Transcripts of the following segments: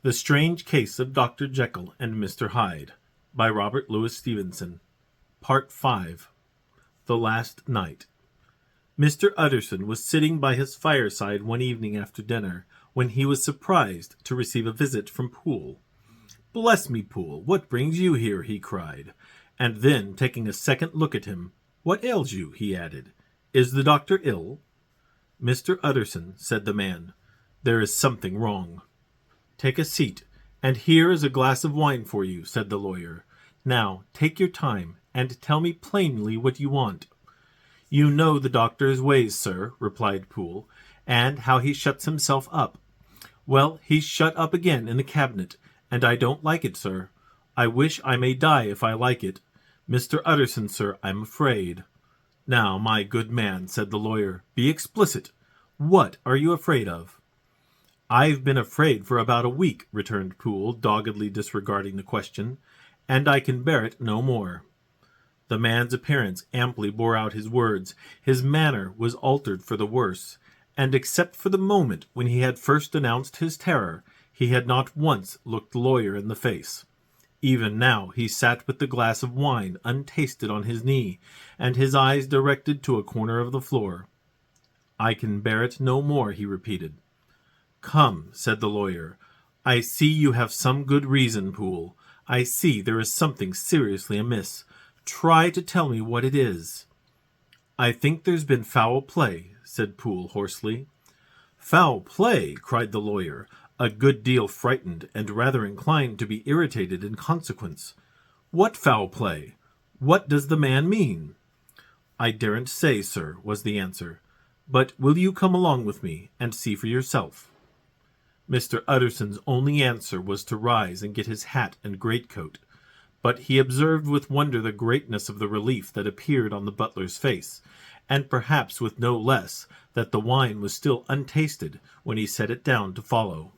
The Strange Case of Dr. Jekyll and Mr. Hyde by Robert Louis Stevenson. Part 5. The Last Night. Mr. Utterson was sitting by his fireside one evening after dinner, when he was surprised to receive a visit from Poole. "Bless me, Poole, what brings you here?" he cried. And then, taking a second look at him, "What ails you?" he added. "Is the doctor ill?" "Mr. Utterson," said the man, "there is something wrong." "Take a seat, and here is a glass of wine for you," said the lawyer. "Now, take your time, and tell me plainly what you want." "You know the doctor's ways, sir," replied Poole, "and how he shuts himself up. Well, he's shut up again in the cabinet, and I don't like it, sir. I wish I may die if I like it. Mr. Utterson, sir, I'm afraid." "Now, my good man," said the lawyer, "be explicit. What are you afraid of?" "I've been afraid for about a week," returned Poole, doggedly disregarding the question, "and I can bear it no more." The man's appearance amply bore out his words. His manner was altered for the worse, and except for the moment when he had first announced his terror, he had not once looked the lawyer in the face. Even now he sat with the glass of wine untasted on his knee, and his eyes directed to a corner of the floor. "I can bear it no more," he repeated. "Come," said the lawyer, "I see you have some good reason, Poole. I see there is something seriously amiss. Try to tell me what it is." "I think there's been foul play," said Poole hoarsely. "Foul play!" cried the lawyer, a good deal frightened and rather inclined to be irritated in consequence. "What foul play? What does the man mean?" "I daren't say, sir," was the answer. "But will you come along with me and see for yourself?" Mr. Utterson's only answer was to rise and get his hat and greatcoat, but he observed with wonder the greatness of the relief that appeared on the butler's face, and perhaps with no less that the wine was still untasted when he set it down to follow.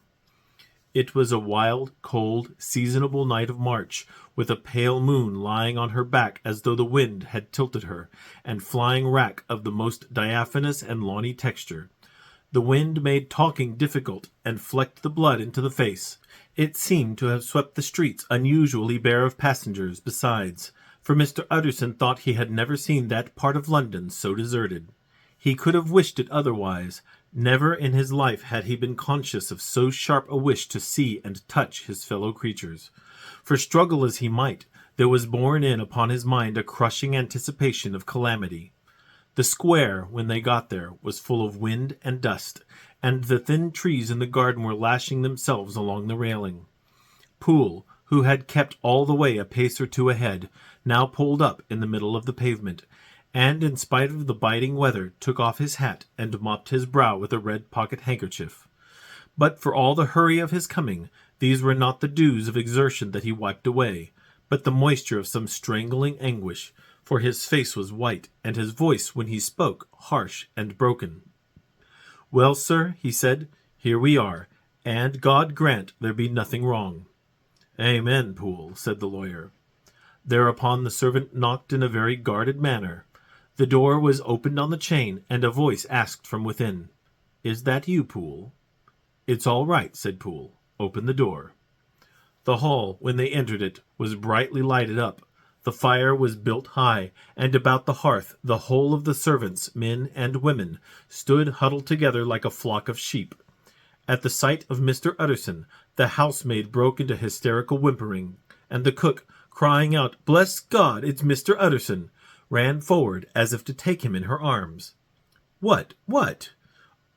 It was a wild, cold, seasonable night of March, with a pale moon lying on her back as though the wind had tilted her, and flying wrack of the most diaphanous and lawny texture. The wind made talking difficult, and flecked the blood into the face. It seemed to have swept the streets unusually bare of passengers besides, for Mr. Utterson thought he had never seen that part of London so deserted. He could have wished it otherwise. Never in his life had he been conscious of so sharp a wish to see and touch his fellow creatures. For struggle as he might, there was borne in upon his mind a crushing anticipation of calamity. The square, when they got there, was full of wind and dust, and the thin trees in the garden were lashing themselves along the railing. Poole, who had kept all the way a pace or two ahead, now pulled up in the middle of the pavement, and, in spite of the biting weather, took off his hat and mopped his brow with a red pocket-handkerchief. But for all the hurry of his coming, these were not the dews of exertion that he wiped away, but the moisture of some strangling anguish, for his face was white, and his voice, when he spoke, harsh and broken. "Well, sir," he said, "here we are, and God grant there be nothing wrong." "Amen, Poole," said the lawyer. Thereupon the servant knocked in a very guarded manner. The door was opened on the chain, and a voice asked from within, "Is that you, Poole?" "It's all right," said Poole. "Open the door." The hall, when they entered it, was brightly lighted up. The fire was built high, and about the hearth the whole of the servants, men and women, stood huddled together like a flock of sheep. At the sight of Mr. Utterson, the housemaid broke into hysterical whimpering, and the cook, crying out, "Bless God, it's Mr. Utterson!" ran forward as if to take him in her arms. What?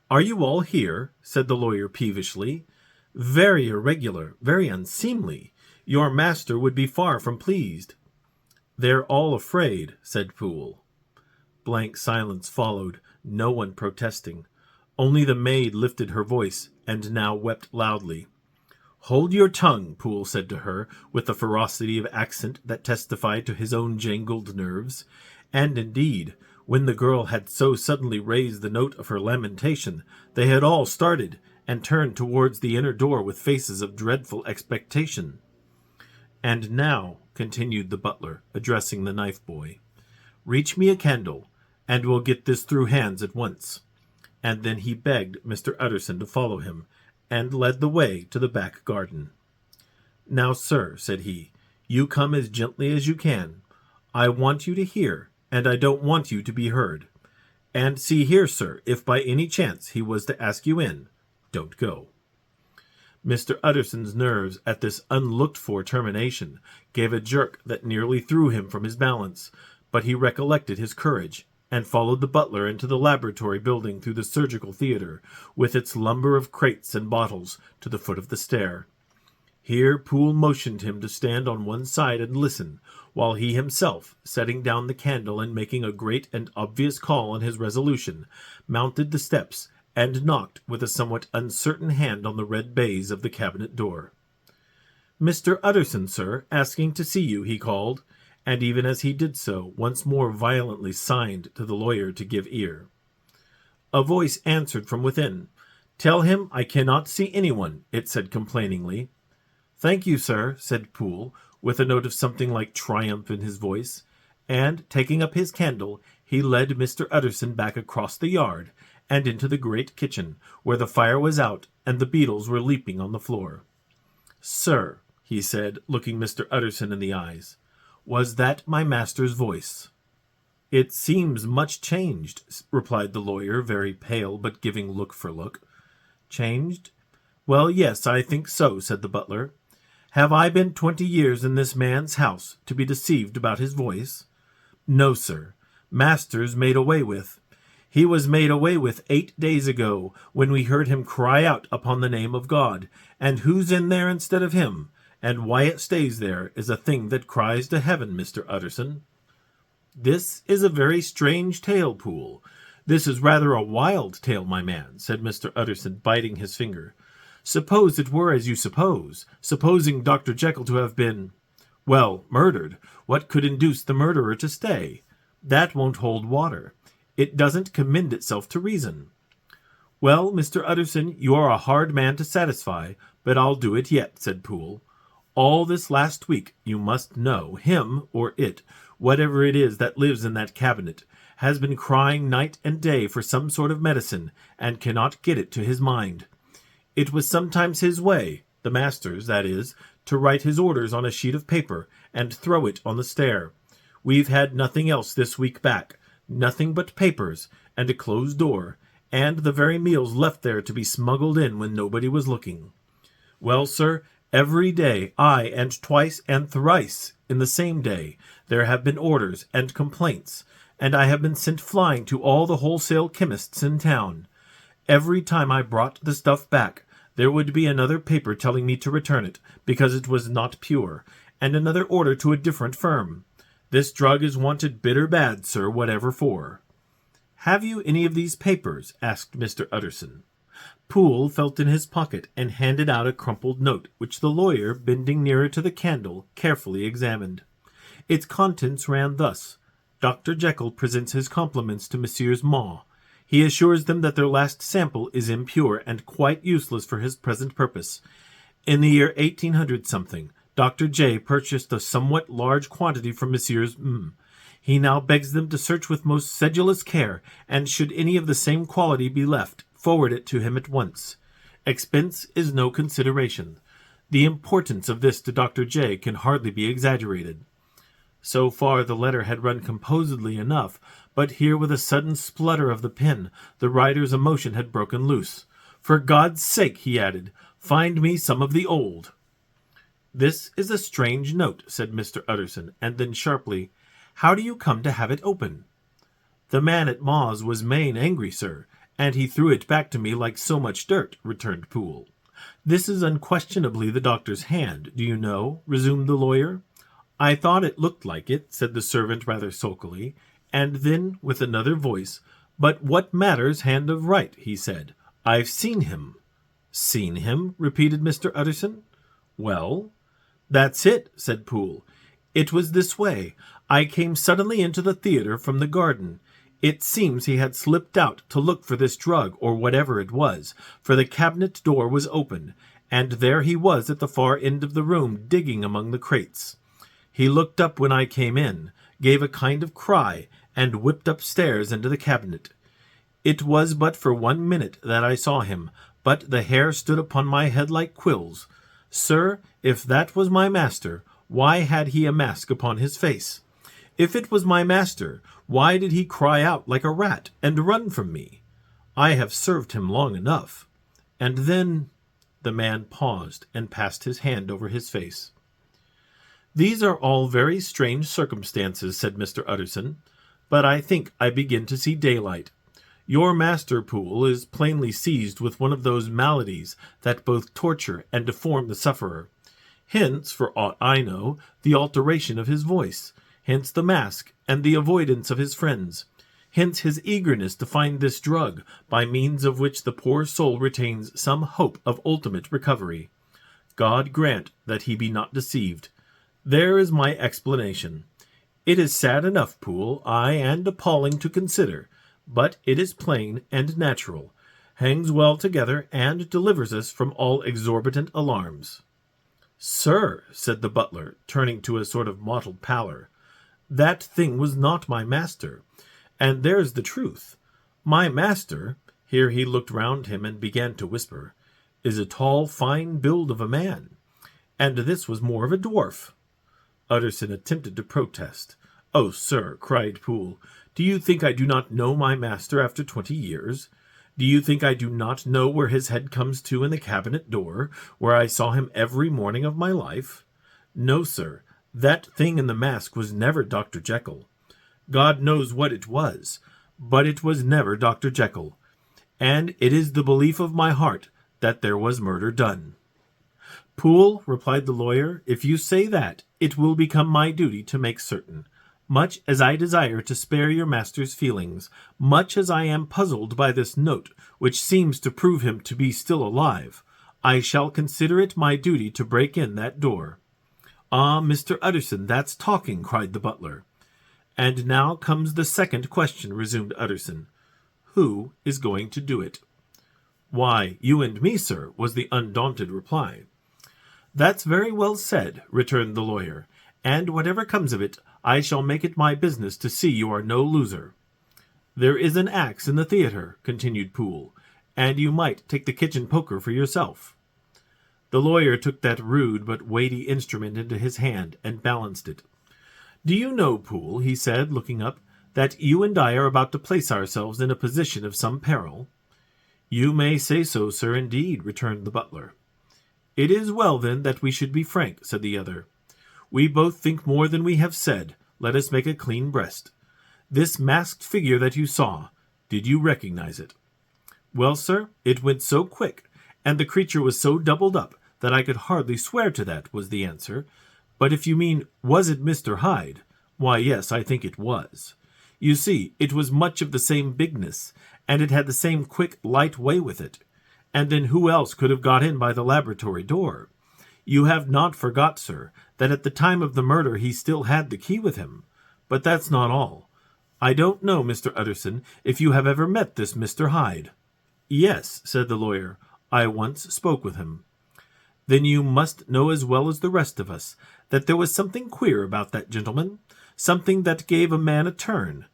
Are you all here?" said the lawyer peevishly. "Very irregular, very unseemly. Your master would be far from pleased." "They're all afraid," said Poole. Blank silence followed, no one protesting. Only the maid lifted her voice, and now wept loudly. "Hold your tongue," Poole said to her, with a ferocity of accent that testified to his own jangled nerves. And indeed, when the girl had so suddenly raised the note of her lamentation, they had all started, and turned towards the inner door with faces of dreadful expectation. "And now," continued the butler, addressing the knife-boy, "reach me a candle, and we'll get this through hands at once." And then he begged Mr. Utterson to follow him, and led the way to the back garden. "Now, sir," said he, "you come as gently as you can. I want you to hear, and I don't want you to be heard. And see here, sir, if by any chance he was to ask you in, don't go." Mr. Utterson's nerves at this unlooked-for termination gave a jerk that nearly threw him from his balance, but he recollected his courage, and followed the butler into the laboratory building through the surgical theater, with its lumber of crates and bottles, to the foot of the stair. Here Poole motioned him to stand on one side and listen, while he himself, setting down the candle and making a great and obvious call on his resolution, mounted the steps and knocked with a somewhat uncertain hand on the red baize of the cabinet door. "Mr. Utterson, sir, asking to see you," he called, and even as he did so, once more violently signed to the lawyer to give ear. A voice answered from within. "Tell him I cannot see anyone," it said complainingly. "Thank you, sir," said Poole, with a note of something like triumph in his voice, and, taking up his candle, he led Mr. Utterson back across the yard and into the great kitchen, where the fire was out and the beetles were leaping on the floor. "Sir," he said, looking Mr. Utterson in the eyes, "was that my master's voice?" "It seems much changed," replied the lawyer, very pale, but giving look for look. "Changed? Well, yes, I think so," said the butler. "Have I been 20 years in this man's house to be deceived about his voice? No, sir. Master's made away with. He was made away with 8 days ago, when we heard him cry out upon the name of God. And who's in there instead of him? And why it stays there is a thing that cries to heaven, Mr. Utterson." "This is a very strange tale, Poole. This is rather a wild tale, my man," said Mr. Utterson, biting his finger. "Suppose it were as you suppose, supposing Dr. Jekyll to have been, well, murdered, what could induce the murderer to stay? That won't hold water. It doesn't commend itself to reason." "Well, Mr. Utterson, you are a hard man to satisfy, but I'll do it yet," said Poole. "All this last week, you must know, him, or it, whatever it is that lives in that cabinet, has been crying night and day for some sort of medicine, and cannot get it to his mind. It was sometimes his way, the master's, that is, to write his orders on a sheet of paper and throw it on the stair. We've had nothing else this week back, nothing but papers, and a closed door, and the very meals left there to be smuggled in when nobody was looking. Well, sir, every day, aye, and twice and thrice in the same day, there have been orders and complaints, and I have been sent flying to all the wholesale chemists in town. Every time I brought the stuff back, there would be another paper telling me to return it, because it was not pure, and another order to a different firm. This drug is wanted bitter bad, sir, whatever for." "Have you any of these papers?" asked Mr. Utterson. Poole felt in his pocket and handed out a crumpled note, which the lawyer, bending nearer to the candle, carefully examined. Its contents ran thus: "Dr. Jekyll presents his compliments to Messrs. Maw. He assures them that their last sample is impure and quite useless for his present purpose. In the year 1800 something, Dr. J. purchased a somewhat large quantity from Messrs. M. He now begs them to search with most sedulous care, and should any of the same quality be left, forward it to him at once. Expense is no consideration. The importance of this to Dr. J. can hardly be exaggerated." So far the letter had run composedly enough, but here with a sudden splutter of the pen, the writer's emotion had broken loose. "For God's sake," he added, "find me some of the old." "This is a strange note," said Mr. Utterson, and then sharply, "How do you come to have it open?" "The man at Maw's was main angry, sir, and he threw it back to me like so much dirt," returned Poole. "This is unquestionably the doctor's hand, do you know?" resumed the lawyer. "I thought it looked like it," said the servant rather sulkily, and then, with another voice, "But what matters hand of right?" he said. "I've seen him." "Seen him?" repeated Mr. Utterson. "Well?" "That's it," said Poole. "It was this way. I came suddenly into the theater from the garden. It seems he had slipped out to look for this drug, or whatever it was, for the cabinet door was open, and there he was at the far end of the room digging among the crates. He looked up when I came in, gave a kind of cry, and whipped upstairs into the cabinet. It was but for 1 minute that I saw him, but the hair stood upon my head like quills. Sir, if that was my master, why had he a mask upon his face? If it was my master, why did he cry out like a rat and run from me? I have served him long enough. And then—" the man paused and passed his hand over his face. "These are all very strange circumstances," said Mr. Utterson, "but I think I begin to see daylight. Your master, Poole, is plainly seized with one of those maladies that both torture and deform the sufferer. Hence, for aught I know, the alteration of his voice. Hence the mask and the avoidance of his friends. Hence his eagerness to find this drug, by means of which the poor soul retains some hope of ultimate recovery. God grant that he be not deceived. There is my explanation. It is sad enough, Poole, aye, and appalling to consider, but it is plain and natural, hangs well together, and delivers us from all exorbitant alarms." "Sir," said the butler, turning to a sort of mottled pallor, "that thing was not my master, and there's the truth. My master," here he looked round him and began to whisper, "is a tall, fine build of a man, and this was more of a dwarf." Utterson attempted to protest. "Oh, sir," cried Poole, "do you think I do not know my master after 20 years? Do you think I do not know where his head comes to in the cabinet door, where I saw him every morning of my life? No, sir, that thing in the mask was never Dr. Jekyll. God knows what it was, but it was never Dr. Jekyll, and it is the belief of my heart that there was murder done." "Poole," replied the lawyer, "if you say that, it will become my duty to make certain. Much as I desire to spare your master's feelings, much as I am puzzled by this note, which seems to prove him to be still alive, I shall consider it my duty to break in that door." "Ah, Mr. Utterson, that's talking," cried the butler. "And now comes the second question," resumed Utterson. "Who is going to do it?" "Why, you and me, sir," was the undaunted reply. "That's very well said," returned the lawyer, "and whatever comes of it, I shall make it my business to see you are no loser." "There is an axe in the theatre," continued Poole, "and you might take the kitchen poker for yourself." The lawyer took that rude but weighty instrument into his hand and balanced it. "Do you know, Poole," he said, looking up, "that you and I are about to place ourselves in a position of some peril?" "You may say so, sir, indeed," returned the butler. "It is well, then, that we should be frank," said the other. "We both think more than we have said. Let us make a clean breast. This masked figure that you saw, did you recognize it?" "Well, sir, it went so quick, and the creature was so doubled up, that I could hardly swear to that," was the answer. "But if you mean, was it Mr. Hyde? Why, yes, I think it was. You see, it was much of the same bigness, and it had the same quick, light way with it. And then who else could have got in by the laboratory door? You have not forgot, sir, that at the time of the murder he still had the key with him. But that's not all. I don't know, Mr. Utterson, if you have ever met this Mr. Hyde." "Yes," said the lawyer, "I once spoke with him." "Then you must know as well as the rest of us that there was something queer about that gentleman, something that gave a man a turn.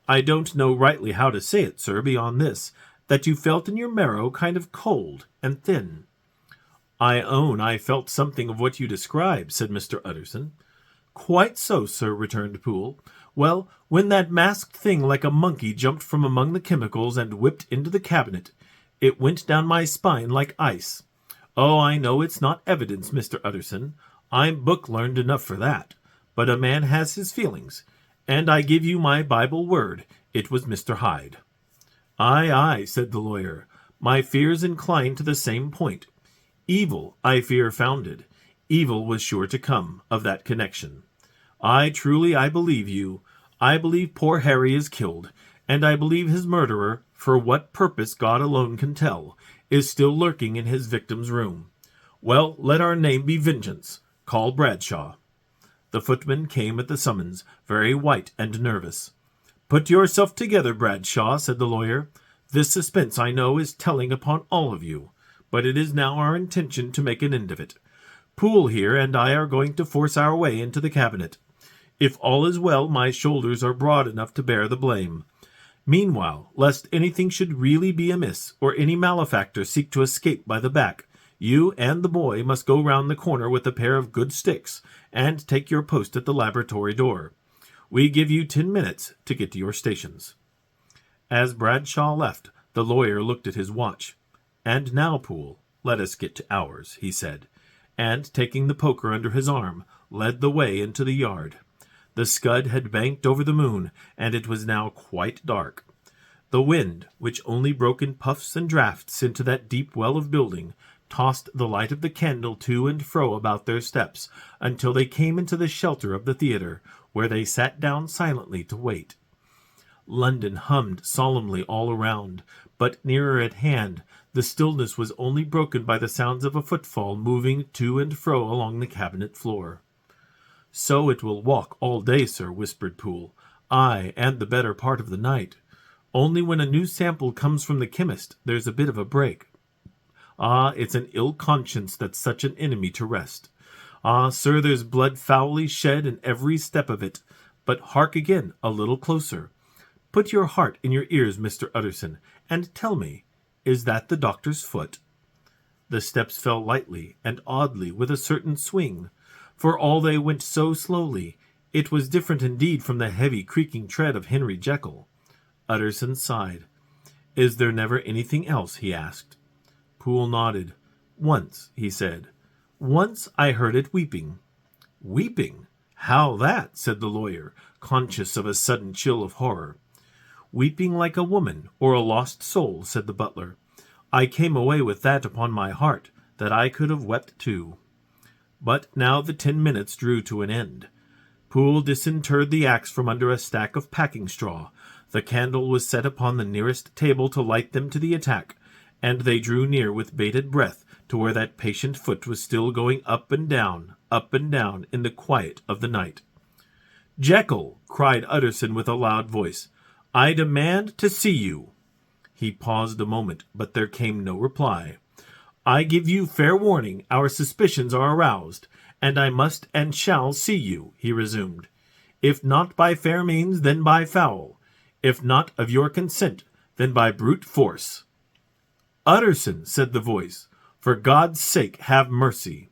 I don't know rightly how to say it, sir, beyond this, that you felt in your marrow kind of cold and thin." "I own I felt something of what you describe," said Mr. Utterson. "Quite so, sir," returned Poole. "Well, when that masked thing like a monkey jumped from among the chemicals and whipped into the cabinet, it went down my spine like ice. Oh, I know it's not evidence, Mr. Utterson. I'm book-learned enough for that. But a man has his feelings, and I give you my Bible word, it was Mr. Hyde." "Aye, aye," said the lawyer. "My fears incline to the same point. Evil, I fear, founded. Evil was sure to come of that connection. Aye, truly, I believe you. I believe poor Harry is killed, and I believe his murderer, for what purpose God alone can tell, is still lurking in his victim's room. Well, let our name be Vengeance. Call Bradshaw." The footman came at the summons, very white and nervous. "Put yourself together, Bradshaw," said the lawyer. "This suspense, I know, is telling upon all of you, but it is now our intention to make an end of it. Poole here and I are going to force our way into the cabinet. If all is well, my shoulders are broad enough to bear the blame. Meanwhile, lest anything should really be amiss, or any malefactor seek to escape by the back, you and the boy must go round the corner with a pair of good sticks, and take your post at the laboratory door. We give you 10 minutes to get to your stations." As Bradshaw left, the lawyer looked at his watch. "And now, Poole, let us get to ours," he said, and, taking the poker under his arm, led the way into the yard. The scud had banked over the moon, and it was now quite dark. The wind, which only broke in puffs and draughts into that deep well of building, tossed the light of the candle to and fro about their steps until they came into the shelter of the theatre, where they sat down silently to wait. London hummed solemnly all around, but nearer at hand the stillness was only broken by the sounds of a footfall moving to and fro along the cabinet floor. "So it will walk all day, sir," whispered Poole. "Aye, and the better part of the night. Only when a new sample comes from the chemist, there's a bit of a break. Ah, it's an ill conscience that's such an enemy to rest. Ah, sir, there's blood foully shed in every step of it. But hark again, a little closer. Put your heart in your ears, Mr. Utterson, and tell me, is that the doctor's foot?" The steps fell lightly and oddly, with a certain swing. For all they went so slowly, it was different indeed from the heavy creaking tread of Henry Jekyll. Utterson sighed. "Is there never anything else?" he asked. Poole nodded. "Once," he said. "Once I heard it weeping." "Weeping? How that?" said the lawyer, conscious of a sudden chill of horror. "Weeping like a woman or a lost soul," said the butler. "I came away with that upon my heart, that I could have wept too." But now the 10 minutes drew to an end. Poole disinterred the axe from under a stack of packing straw. The candle was set upon the nearest table to light them to the attack, and they drew near with bated breath to where that patient foot was still going up and down in the quiet of the night. "Jekyll!" cried Utterson with a loud voice. "I demand to see you." He paused a moment, but there came no reply. "I give you fair warning, our suspicions are aroused, and I must and shall see you," he resumed. "If not by fair means, then by foul. If not of your consent, then by brute force." "Utterson," said the voice, "for God's sake have mercy."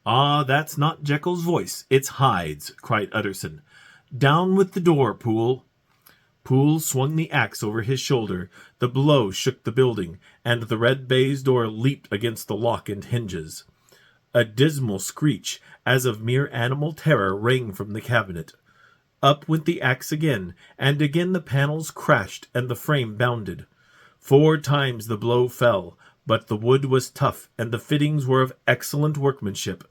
"Ah, that's not Jekyll's voice, it's Hyde's," cried Utterson. "Down with the door, Poole." Poole swung the axe over his shoulder. The blow shook the building, and the red baize door leaped against the lock and hinges. A dismal screech, as of mere animal terror, rang from the cabinet. Up went the axe again, and again the panels crashed and the frame bounded. 4 times the blow fell, but the wood was tough and the fittings were of excellent workmanship,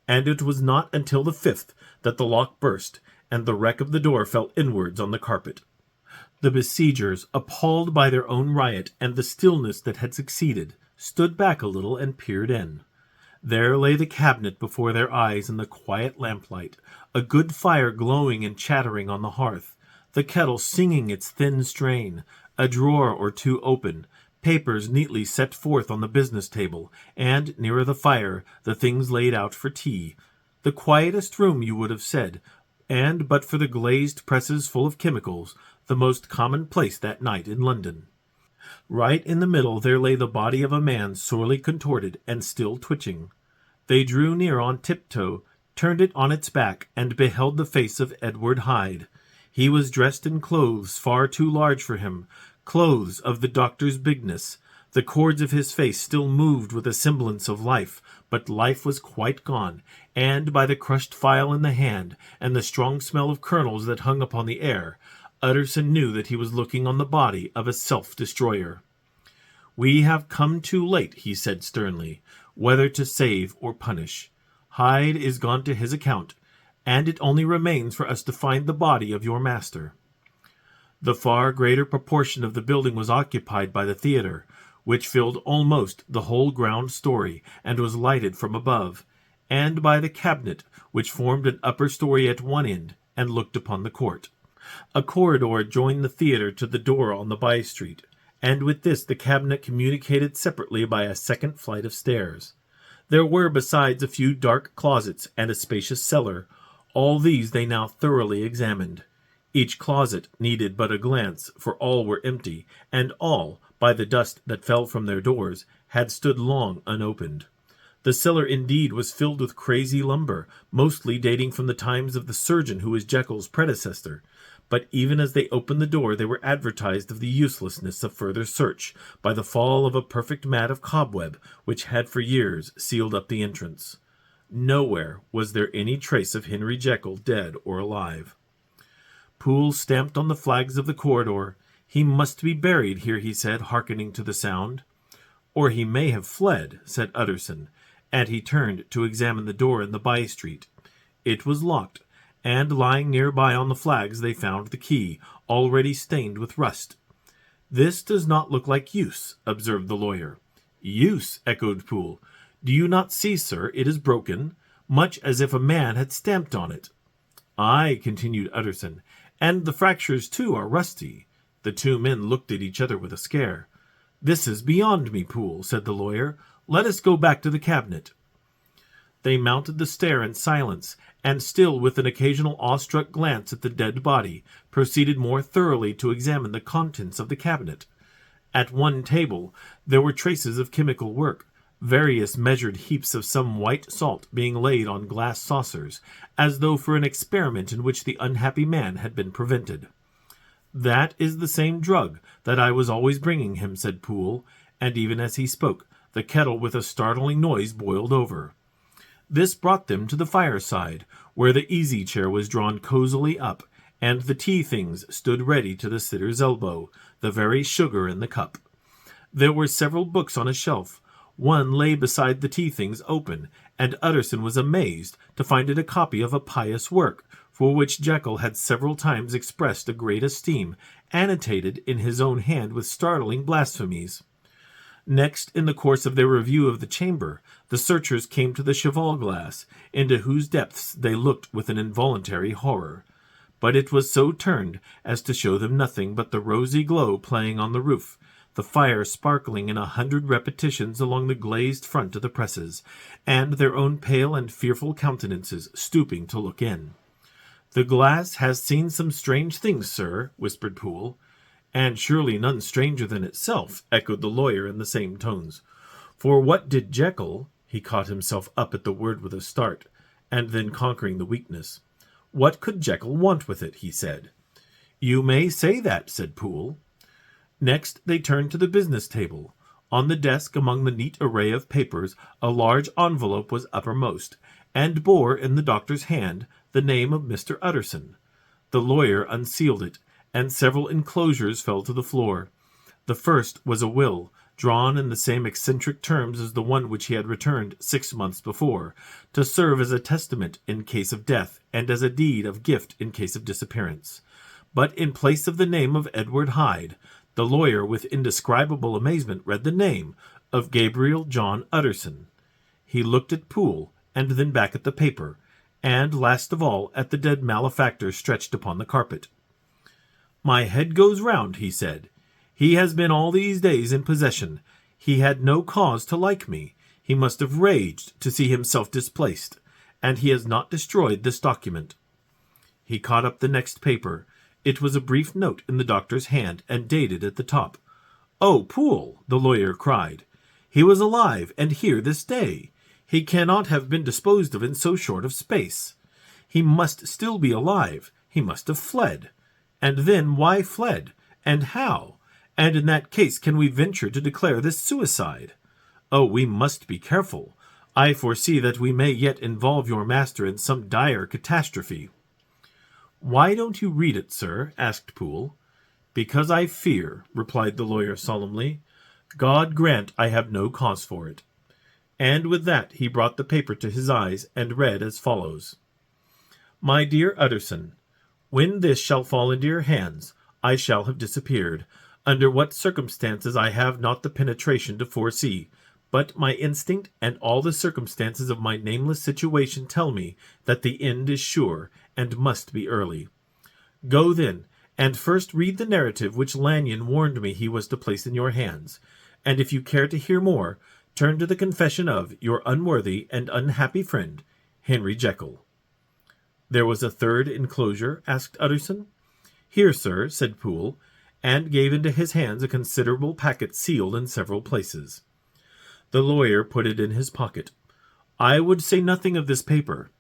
and it was not until the 5th that the lock burst, and the wreck of the door fell inwards on the carpet. The besiegers, appalled by their own riot and the stillness that had succeeded, stood back a little and peered in. There lay the cabinet before their eyes in the quiet lamplight, a good fire glowing and chattering on the hearth, the kettle singing its thin strain, a drawer or two open, papers neatly set forth on the business table, and, nearer the fire, the things laid out for tea. The quietest room, you would have said, and but for the glazed presses full of chemicals, the most common place that night in London. Right in the middle there lay the body of a man sorely contorted and still twitching. They drew near on tiptoe, turned it on its back, and beheld the face of Edward Hyde. He was dressed in clothes far too large for him, clothes of the doctor's bigness. The cords of his face still moved with a semblance of life, but life was quite gone, and by the crushed phial in the hand, and the strong smell of kernels that hung upon the air, Utterson knew that he was looking on the body of a self-destroyer. "We have come too late," he said sternly, "whether to save or punish. Hyde is gone to his account, and it only remains for us to find the body of your master." The far greater proportion of the building was occupied by the theatre, which filled almost the whole ground story, and was lighted from above, and by the cabinet, which formed an upper story at one end, and looked upon the court. A corridor joined the theatre to the door on the by-street, and with this the cabinet communicated separately by a second flight of stairs. There were besides a few dark closets and a spacious cellar. All these they now thoroughly examined. Each closet needed but a glance, for all were empty, and all, by the dust that fell from their doors, had stood long unopened. The cellar indeed was filled with crazy lumber, mostly dating from the times of the surgeon who was Jekyll's predecessor. But even as they opened the door they were advertised of the uselessness of further search by the fall of a perfect mat of cobweb which had for years sealed up the entrance. Nowhere was there any trace of Henry Jekyll, dead or alive. Poole stamped on the flags of the corridor. "He must be buried here," he said, hearkening to the sound. "Or he may have fled," said Utterson, and he turned to examine the door in the by-street. It was locked, and lying nearby on the flags they found the key, already stained with rust. "This does not look like use," observed the lawyer. "Use?" echoed Poole. "Do you not see, sir, it is broken, much as if a man had stamped on it?" "Aye," continued Utterson, "and the fractures, too, are rusty." The two men looked at each other with a scare. "This is beyond me, Poole," said the lawyer. "Let us go back to the cabinet." They mounted the stair in silence, and still with an occasional awestruck glance at the dead body, proceeded more thoroughly to examine the contents of the cabinet. At one table there were traces of chemical work, various measured heaps of some white salt being laid on glass saucers, as though for an experiment in which the unhappy man had been prevented. "That is the same drug that I was always bringing him," said Poole, and even as he spoke, the kettle with a startling noise boiled over. This brought them to the fireside, where the easy-chair was drawn cosily up, and the tea-things stood ready to the sitter's elbow, the very sugar in the cup. There were several books on a shelf. One lay beside the tea-things open, and Utterson was amazed to find it a copy of a pious work, for which Jekyll had several times expressed a great esteem, annotated in his own hand with startling blasphemies. Next, in the course of their review of the chamber, the searchers came to the cheval-glass, into whose depths they looked with an involuntary horror. But it was so turned as to show them nothing but the rosy glow playing on the roof, the fire sparkling in 100 repetitions along the glazed front of the presses, and their own pale and fearful countenances stooping to look in. "The glass has seen some strange things, sir," whispered Poole. "And surely none stranger than itself," echoed the lawyer in the same tones. "For what did Jekyll—" He caught himself up at the word with a start, and then conquering the weakness. "What could Jekyll want with it?" he said. "You may say that," said Poole. Next they turned to the business table. On the desk, among the neat array of papers, a large envelope was uppermost, and bore in the doctor's hand the name of Mr. Utterson. The lawyer unsealed it, and several enclosures fell to the floor. The first was a will, drawn in the same eccentric terms as the one which he had returned 6 months before, to serve as a testament in case of death, and as a deed of gift in case of disappearance. But in place of the name of Edward Hyde, the lawyer with indescribable amazement read the name of Gabriel John Utterson. He looked at Poole, and then back at the paper, and last of all at the dead malefactor stretched upon the carpet. "My head goes round," he said. "He has been all these days in possession. He had no cause to like me. He must have raged to see himself displaced, and he has not destroyed this document." He caught up the next paper. It was a brief note in the doctor's hand, and dated at the top. "Oh, Poole!" the lawyer cried. "He was alive, and here this day. He cannot have been disposed of in so short of space. He must still be alive. He must have fled. And then why fled? And how? And in that case can we venture to declare this suicide? Oh, we must be careful. I foresee that we may yet involve your master in some dire catastrophe." "Why don't you read it, sir?" asked Poole. "Because I fear," replied the lawyer solemnly. "God grant I have no cause for it." And with that he brought the paper to his eyes, and read as follows. "My dear Utterson, when this shall fall into your hands, I shall have disappeared. Under what circumstances I have not the penetration to foresee, but my instinct and all the circumstances of my nameless situation tell me that the end is sure, and must be early. Go then, and first read the narrative which Lanyon warned me he was to place in your hands, and if you care to hear more, turn to the confession of your unworthy and unhappy friend, Henry Jekyll." "There was a third enclosure?" asked Utterson. "Here, sir," said Poole, and gave into his hands a considerable packet sealed in several places. The lawyer put it in his pocket. "I would say nothing of this paper.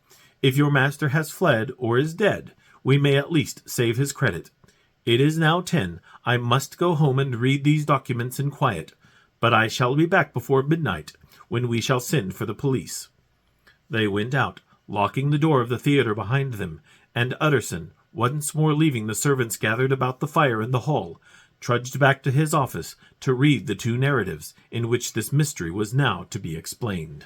If your master has fled or is dead, we may at least save his credit. It is now 10. I must go home and read these documents in quiet, but I shall be back before midnight, when we shall send for the police." They went out, locking the door of the theatre behind them, and Utterson, once more leaving the servants gathered about the fire in the hall, trudged back to his office to read the two narratives in which this mystery was now to be explained.